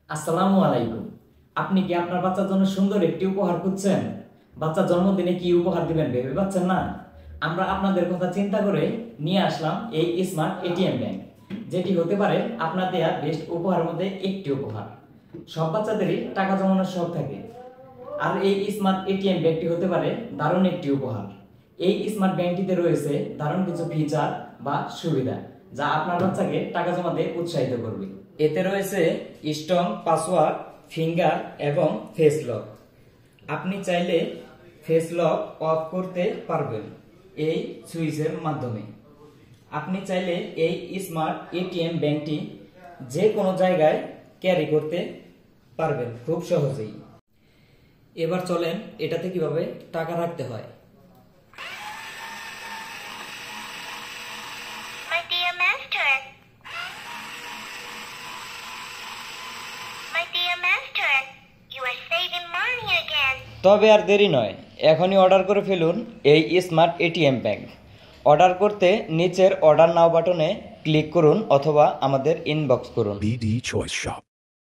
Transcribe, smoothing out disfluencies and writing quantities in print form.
আসসালামু আলাইকুম। আপনি কি আপনার বাচ্চার জন্য সুন্দর একটি উপহার খুঁজছেন? বাচ্চার জন্মদিনে কি উপহার দিবেন ভেবে পাচ্ছেন না? আমরা আপনাদের কথা চিন্তা করে নিয়ে আসলাম এই স্মার্ট এটিএম ব্যাংক, যেটি হতে পারে আপনার দেয়া বেস্ট উপহারের মধ্যে একটি উপহার। সব বাচ্চাদেরই টাকা জমানোর শখ থাকে, আর এই স্মার্ট এটিএম ব্যাংকটি হতে পারে দারুণ একটি উপহার। এই স্মার্ট ব্যাংকটিতে রয়েছে দারুণ কিছু ফিচার বা সুবিধা, যা আপনার বাচ্চাকে টাকা জমাতে উৎসাহিত করবে। এতে রয়েছে স্ট্রং পাসওয়ার্ড, ফিঙ্গার এবং ফেস লক। আপনি চাইলে ফেস লক অফ করতে পারবেন এই সুইচের মাধ্যমে। আপনি চাইলে এই স্মার্ট এটিএম ব্যাংকটি যে কোনো জায়গায় ক্যারি করতে পারবেন খুব সহজেই। এবার চলেন এটাতে কিভাবে টাকা রাখতে হয়। My dear master. My dear master, you are saving money again. তবে আর দেরি নয়, এখনই অর্ডার করে ফেলুন এই স্মার্ট এটিএম ব্যাংক। অর্ডার করতে নিচের অর্ডার নাও বাটনে ক্লিক করুন অথবা আমাদের ইনবক্স করুন। BD Choice Shop.